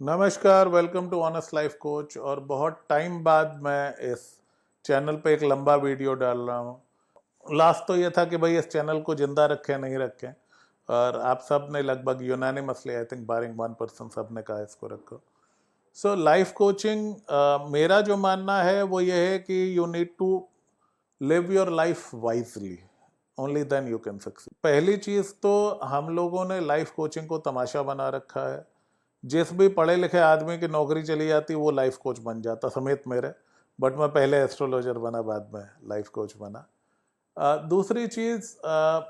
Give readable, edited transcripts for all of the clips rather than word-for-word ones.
नमस्कार, welcome to Honest Life Coach. और बहुत टाइम बाद मैं इस चैनल पे एक लंबा वीडियो डाल रहा हूँ। लास्ट तो ये था कि भाई इस चैनल को जिंदा रखें नहीं रखें, और आप सब ने लगभग यूनानिमसली आई थिंक बारिंग 1% सब ने कहा इसको रखो। सो लाइफ कोचिंग, मेरा जो मानना है वो ये है कि you need to live your life wisely, only then you can succeed. पहली चीज़ तो हम लोगों ने लाइफ कोचिंग को तमाशा बना रखा है। जिस भी पढ़े लिखे आदमी की नौकरी चली जाती वो लाइफ कोच बन जाता, समेत मेरे। बट मैं पहले एस्ट्रोलॉजर बना, बाद में लाइफ कोच बना। दूसरी चीज़,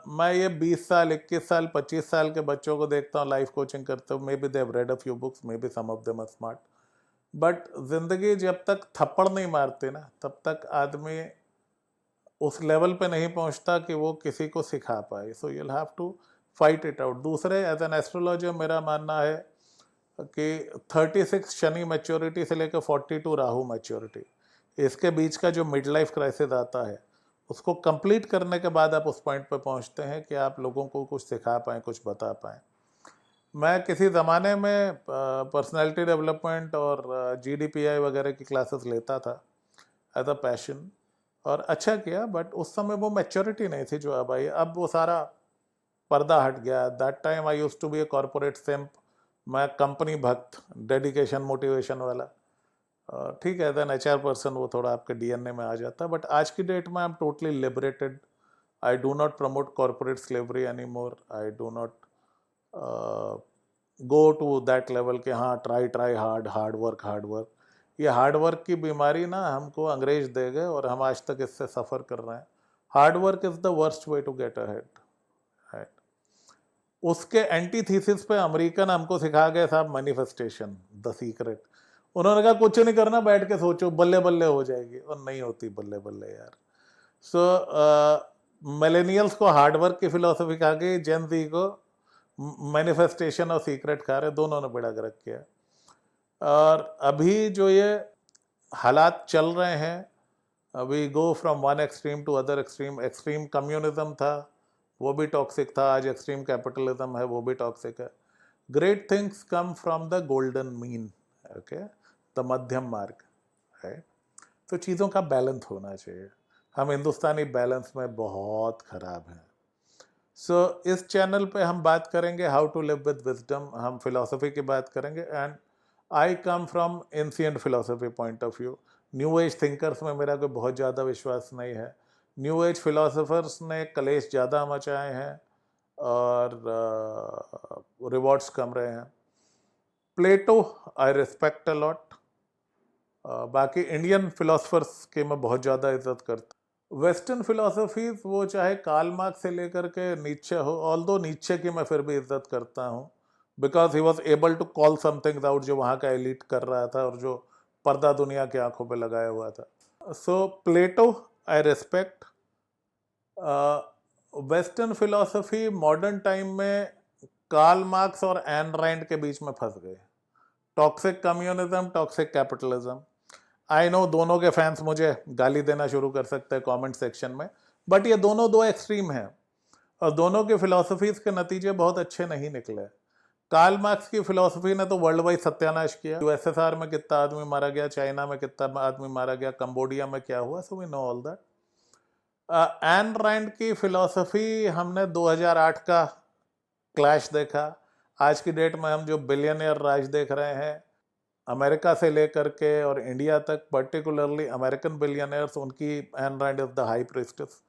मैं ये 20 साल 21 साल 25 साल के बच्चों को देखता हूँ लाइफ कोचिंग करते हुए। May be they have read a few books, may be some of them are smart, but जिंदगी जब तक थप्पड़ नहीं मारती ना तब तक आदमी उस लेवल पे नहीं पहुंचता कि वो किसी को सिखा पाए। So you will have to fight it out. दूसरे, एज एन एस्ट्रोलॉजर मेरा मानना है कि 36 शनि मैच्योरिटी से लेकर 42 राहु मैच्योरिटी, इसके बीच का जो मिड लाइफ क्राइसिस आता है उसको कंप्लीट करने के बाद आप उस पॉइंट पर पहुंचते हैं कि आप लोगों को कुछ सिखा पाएँ, कुछ बता पाएँ। मैं किसी ज़माने में पर्सनैलिटी डेवलपमेंट और GDPI वगैरह की क्लासेस लेता था एज अ पैशन, और अच्छा किया, बट उस समय वो मैच्योरिटी नहीं थी जो अब आई। अब वो सारा पर्दा हट गया। That time I used to be a corporate simp. मैं कंपनी भक्त, डेडिकेशन मोटिवेशन वाला। ठीक है, देन HR पर्सन वो थोड़ा आपके DNA में आ जाता है, बट आज की डेट में I am totally liberated. I do not promote corporate slavery any more. I do not go to that level कि हाँ try try hard, hard work hard work. ये हार्ड वर्क की बीमारी ना हमको अंग्रेज दे गए और हम आज तक इससे सफ़र कर रहे हैं। Hard work is the worst way to get ahead. उसके एंटीथीसिस पे अमेरिकन हमको सिखा गए साहब मैनिफेस्टेशन, द सीक्रेट। उन्होंने कहा कुछ नहीं करना, बैठ के सोचो बल्ले बल्ले हो जाएगी, और नहीं होती बल्ले बल्ले यार। सो मिलेनियल्स को हार्डवर्क की फिलोसफी खा गई, जेन जी को मैनिफेस्टेशन और सीक्रेट खा रहे, दोनों ने बेड़ा गर्क किया। और अभी जो ये हालात चल रहे हैं, अभी go from one extreme to other extreme. Extreme communism था, वो भी टॉक्सिक था। आज एक्सट्रीम कैपिटलिज्म है, वो भी टॉक्सिक है। Great things come from the golden mean, okay, the मध्यम मार्ग है। तो चीज़ों का बैलेंस होना चाहिए। हम हिंदुस्तानी बैलेंस में बहुत खराब हैं। सो इस चैनल पे हम बात करेंगे how to live with wisdom, हम फिलोसफी की बात करेंगे। And I come from ancient philosophy point of view. New age thinkers में मेरा कोई बहुत ज़्यादा विश्वास नहीं है। न्यू एज फिलोसफर्स ने कलेश ज़्यादा मचाए हैं और रिवॉर्ड्स कम रहे हैं। प्लेटो आई रिस्पेक्ट अ लॉट। बाकी इंडियन फिलोसफर्स के मैं बहुत ज़्यादा इज्जत करता हूँ। वेस्टर्न फिलोसफीज वो चाहे कार्ल मार्क्स से लेकर के नीचे हो, ऑल्दो नीचे की मैं फिर भी इज्जत करता हूँ, because he was able to call something out जो वहाँ का एलिट कर रहा था और जो पर्दा दुनिया की आंखों पे लगाया हुआ था। So Plato I respect. Western philosophy modern time में कार्ल मार्क्स और एन रैंड के बीच में फंस गए। Toxic communism, toxic capitalism. I know दोनों के फैंस मुझे गाली देना शुरू कर सकते हैं कमेंट सेक्शन में, बट ये दोनों दो एक्सट्रीम हैं और दोनों के फिलोसफीज के नतीजे बहुत अच्छे नहीं निकले। कार्ल मार्क्स की फिलोसफी ने तो वर्ल्ड वाइड सत्यानाश किया। USSR में कितना आदमी मारा गया, चाइना में कितना आदमी मारा गया, कंबोडिया में क्या हुआ, so we know all that. Ayn Rand की फिलोसफी हमने 2008 का क्लैश देखा। आज की डेट में हम जो बिलियनियर राज देख रहे हैं, अमेरिका से लेकर के और इंडिया तक, पर्टिकुलरली अमेरिकन बिलियनियर्स, उनकी Ayn Rand is the high priestess.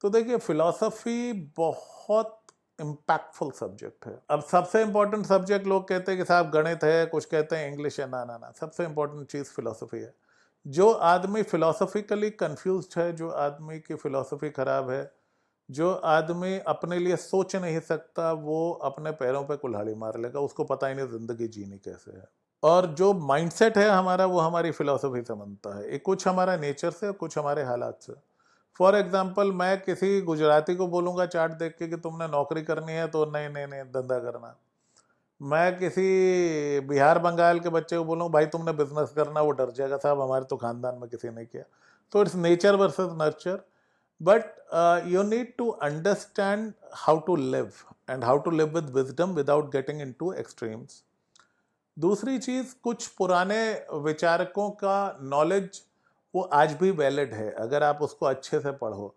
तो देखिए फिलॉसफी बहुत इम्पैक्टफुल सब्जेक्ट है। अब सबसे इंपॉर्टेंट सब्जेक्ट लोग कहते हैं कि साहब गणित है, कुछ कहते हैं इंग्लिश है। ना ना ना, सबसे इंपॉर्टेंट चीज़ फिलॉसफी है। जो आदमी फिलोसफिकली कंफ्यूज्ड है, जो आदमी की फिलॉसफी खराब है, जो आदमी अपने लिए सोच नहीं सकता, वो अपने पैरों पे कुल्हाड़ी मार लेगा। उसको पता ही नहीं जिंदगी जीनी कैसे है। और जो माइंडसेट है हमारा, वो हमारी फिलॉसफी से बनता है। एक कुछ हमारा नेचर से, कुछ हमारे हालात से। फॉर एग्जाम्पल, मैं किसी गुजराती को बोलूँगा चार्ट देख के कि तुमने नौकरी करनी है तो नहीं नहीं नहीं धंधा करना। मैं किसी बिहार बंगाल के बच्चे को बोलूँ भाई तुमने बिजनेस करना, वो डर जाएगा, साहब हमारे तो खानदान में किसी ने किया। तो it's nature versus nurture. But you need to understand how to live and how to live with wisdom without getting into extremes. दूसरी चीज, कुछ पुराने विचारकों का नॉलेज वो आज भी वैलिड है अगर आप उसको अच्छे से पढ़ो,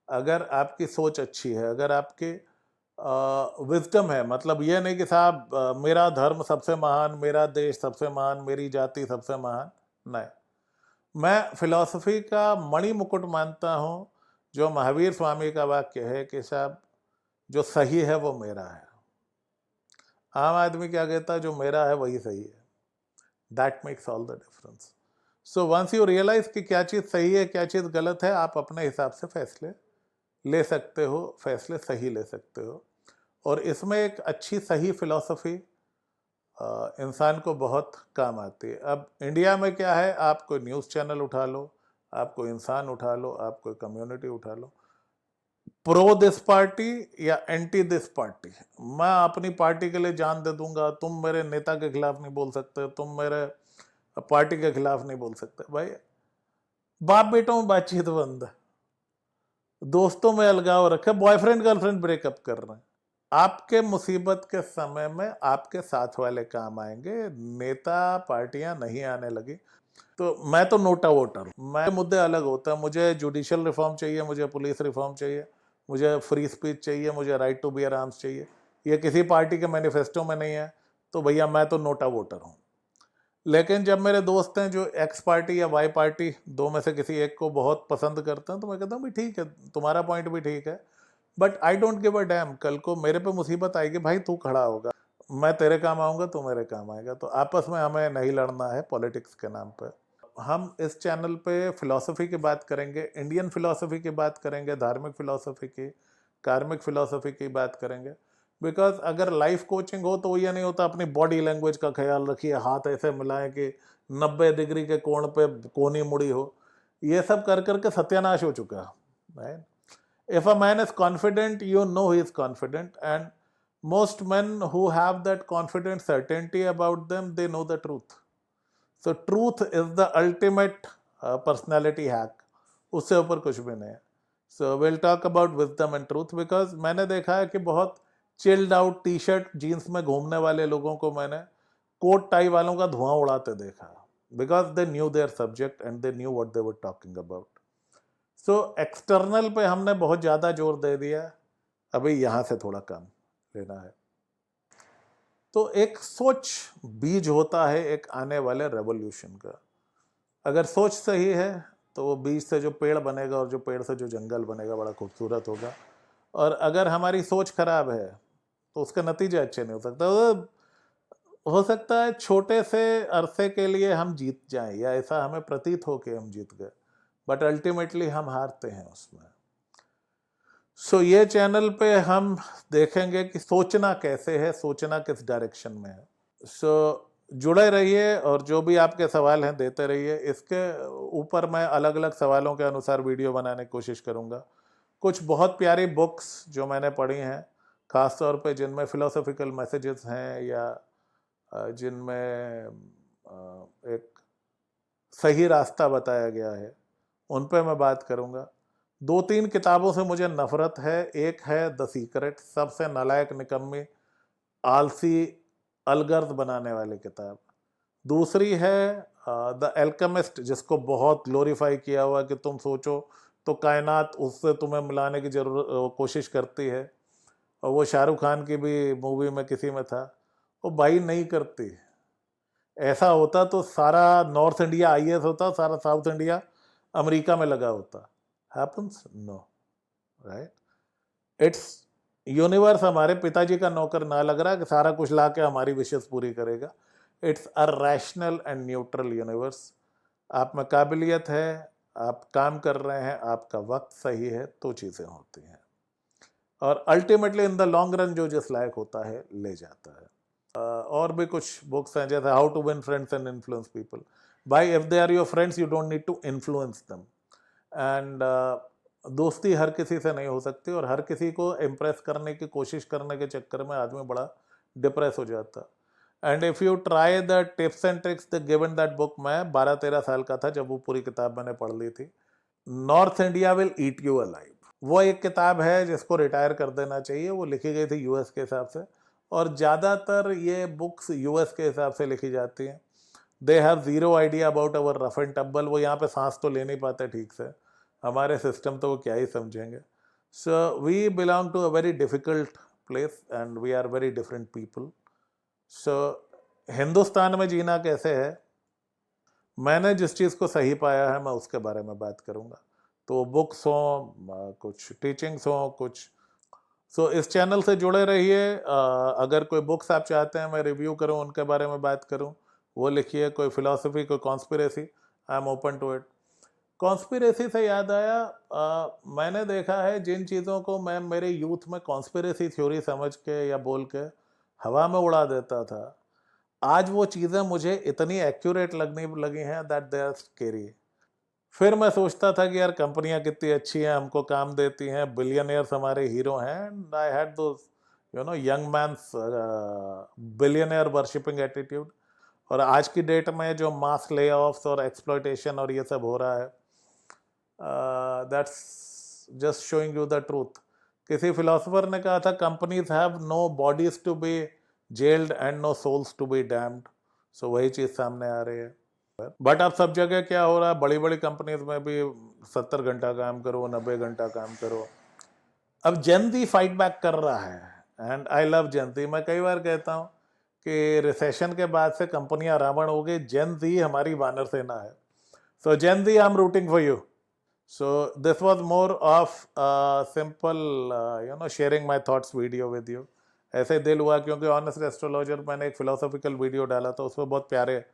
अगर आपकी सोच अच्छी है, अगर आपके विजडम है। मतलब ये नहीं कि साहब मेरा धर्म सबसे महान, मेरा देश सबसे महान, मेरी जाति सबसे महान, नहीं। मैं फिलॉसफी का मणि मुकुट मानता हूं जो महावीर स्वामी का वाक्य है कि साहब जो सही है वो मेरा है। आम आदमी क्या कहता है, जो मेरा है वही सही है। That makes all the difference. So once you realise कि क्या चीज़ सही है क्या चीज़ गलत है, आप अपने हिसाब से फैसले ले सकते हो, फैसले सही ले सकते हो। और इसमें एक अच्छी सही फिलॉसफी इंसान को बहुत काम आती है। अब इंडिया में क्या है, आप कोई न्यूज़ चैनल उठा लो, आप कोई इंसान उठा लो, आप कोई कम्युनिटी उठा लो, प्रो दिस पार्टी या एंटी दिस पार्टी, मैं अपनी पार्टी के लिए जान दे दूंगा, तुम मेरे नेता के खिलाफ नहीं बोल सकते, तुम मेरे पार्टी के खिलाफ नहीं बोल सकते। भाई बाप बेटों में बातचीत बंद है, दोस्तों में अलगाव रखे, बॉयफ्रेंड गर्लफ्रेंड ब्रेकअप कर रहे हैं। आपके मुसीबत के समय में आपके साथ वाले काम आएंगे, नेता पार्टियां नहीं आने लगी। तो मैं तो नोटा वोटर हूं, मैं मुद्दे अलग होता है, मुझे जुडिशियल रिफॉर्म चाहिए, मुझे पुलिस रिफॉर्म चाहिए, मुझे फ्री स्पीच चाहिए, मुझे राइट टू बियर आर्म्स चाहिए। ये किसी पार्टी के मैनिफेस्टो में नहीं है, तो भैया मैं तो नोटा वोटर हूँ। लेकिन जब मेरे दोस्त हैं जो एक्स पार्टी या वाई पार्टी दो में से किसी एक को बहुत पसंद करते हैं, तो मैं कहता हूँ भी ठीक है, तुम्हारा पॉइंट भी ठीक है, but I don't give a dam. कल को मेरे पे मुसीबत आएगी, भाई तू खड़ा होगा, मैं तेरे काम आऊंगा, तू मेरे काम आएगा। तो आपस में हमें नहीं लड़ना है पॉलिटिक्स के नाम पे। हम इस चैनल पे फिलॉसफी की बात करेंगे, इंडियन फिलॉसफी की बात करेंगे, धार्मिक फिलॉसफी की, कार्मिक फिलॉसफी की बात करेंगे। बिकॉज अगर लाइफ कोचिंग हो तो ये नहीं होता अपनी बॉडी लैंग्वेज का ख्याल रखिए, हाथ ऐसे मिलाएं कि 90 डिग्री के कोण पे कोनी मुड़ी हो, ये सब कर करके सत्यानाश हो चुका है। If a man is confident, you know he is confident, and most men who have that confident certainty about them, they know the truth. So truth is the ultimate personality hack. उससे ऊपर कुछ भी नहीं है। So we'll talk about wisdom and truth because मैंने देखा है कि बहुत chilled out T shirt jeans में घूमने वाले लोगों को मैंने कोट टाई वालों का धुआं उड़ाते देखा, because they knew their subject and they knew what they were talking about. So external पे हमने बहुत ज़्यादा जोर दे दिया, अभी यहाँ से थोड़ा कम लेना है। तो एक सोच बीज होता है एक आने वाले रेवोल्यूशन का। अगर सोच सही है तो वो बीज से जो पेड़ बनेगा और जो पेड़ से जो जंगल बनेगा बड़ा खूबसूरत होगा। और अगर हमारी सोच खराब है तो उसके नतीजे अच्छे नहीं हो सकते। हो सकता है छोटे से अरसे के लिए हम जीत जाएं या ऐसा हमें प्रतीत हो कि हम जीत गए, बट अल्टीमेटली हम हारते हैं उसमें। सो ये चैनल पे हम देखेंगे कि सोचना कैसे है, सोचना किस डायरेक्शन में है। सो जुड़े रहिए और जो भी आपके सवाल हैं देते रहिए। इसके ऊपर मैं अलग अलग सवालों के अनुसार वीडियो बनाने की कोशिश करूँगा। कुछ बहुत प्यारी बुक्स जो मैंने पढ़ी हैं, ख़ास तौर पे जिनमें फ़िलोसॉफिकल मैसेजेस हैं या जिनमें एक सही रास्ता बताया गया है, उन पे मैं बात करूँगा। 2-3 किताबों से मुझे नफरत है। एक है द सीक्रेट, सबसे नालायक, निकम्मी, आलसी, अलगर्द बनाने वाली किताब। दूसरी है द एल्केमिस्ट, जिसको बहुत ग्लोरीफाई किया हुआ कि तुम सोचो तो कायनात उससे तुम्हें मिलाने की कोशिश करती है, और वो शाहरुख खान की भी मूवी में किसी में था। वो भाई नहीं करती। ऐसा होता तो सारा नॉर्थ इंडिया आईएएस होता, सारा साउथ इंडिया अमेरिका में लगा होता। Happens? No, right? It's universe हमारे पिताजी का नौकर ना लग रहा कि सारा कुछ ला के हमारी विशेष पूरी करेगा। It's a rational and neutral universe. आप में काबिलियत है, आप काम कर रहे हैं, आपका वक्त सही है तो चीज़ें होती हैं, और ultimately in the long run जो जिस लायक होता है ले जाता है। और भी कुछ बुक्स हैं जैसे how to win friends and influence people. भाई if they are your friends you don't need to influence them. And दोस्ती हर किसी से नहीं हो सकती, और हर किसी को इम्प्रेस करने की कोशिश करने के चक्कर में आदमी बड़ा डिप्रेस हो जाता। And if you try the tips and tricks the given that book, मैं 12-13 साल का था जब वो पूरी किताब मैंने पढ़ ली थी। North India will eat you alive, वो एक किताब है जिसको रिटायर कर देना चाहिए। वो लिखी गई थी यूएस के हिसाब से, और ज़्यादातर ये बुक्स यूएस के हिसाब से लिखी जाती हैं। They have zero idea about our rough and tumble. वो यहाँ पे सांस तो ले नहीं पाते ठीक से, हमारे सिस्टम तो वो क्या ही समझेंगे। So we belong to a very difficult place and we are very different people. So Hindustan में जीना कैसे है, मैंने जिस चीज़ को सही पाया है मैं उसके बारे में बात करूँगा। तो बुक्स हों, कुछ टीचिंग्स हों, कुछ। सो इस चैनल से जुड़े रहिए। अगर कोई बुक्स आप चाहते हैं मैं रिव्यू करूं, उनके बारे में बात करूं, वो लिखिए। कोई फिलॉसफी, कोई conspiracy, I am open to it. Conspiracy से याद आया, मैंने देखा है जिन चीज़ों को मैं मेरे यूथ में कॉन्स्पिरेसी थ्योरी समझ के या बोल के हवा में उड़ा देता था, आज वो चीज़ें मुझे इतनी एक्यूरेट लगने लगी हैं दैट दे आर स्केरी। फिर मैं सोचता था कि यार कंपनियां कितनी अच्छी हैं, हमको काम देती हैं, बिलियनियर्स हमारे हीरो हैं, and I had those young man's billionaire worshipping attitude. और आज की डेट में जो मास ले ऑफ्स और एक्सप्लॉयटेशन और ये सब हो रहा है, that's just showing you the truth. किसी फिलोसोफर ने कहा था, companies have no bodies to be jailed and no souls to be damned. So वही चीज़ सामने आ रही है। बट अब सब जगह क्या हो रहा है, बड़ी बड़ी कंपनीज में भी 70 घंटा काम करो, 90 घंटा काम करो। अब जेन ज़ी फाइट बैक कर रहा है एंड आई लव जेन ज़ी। मैं कई बार कहता हूँ कि रिसेशन के बाद से कंपनियां रावण हो गई, जेन ज़ी हमारी वानर सेना है। So Gen Z, I am rooting for you. So this was more of simple sharing my thoughts video with you. ऐसे दिल हुआ क्योंकि ऑनेस्ट एस्ट्रोलॉजर मैंने एक फिलोसॉफिकल वीडियो डाला था, उसमें बहुत प्यारे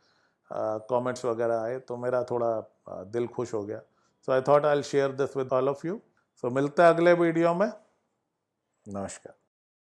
कमेंट्स वगैरह आए, तो मेरा थोड़ा दिल खुश हो गया। So I thought I will share this with all of you. So मिलते हैं अगले वीडियो में। नमस्कार।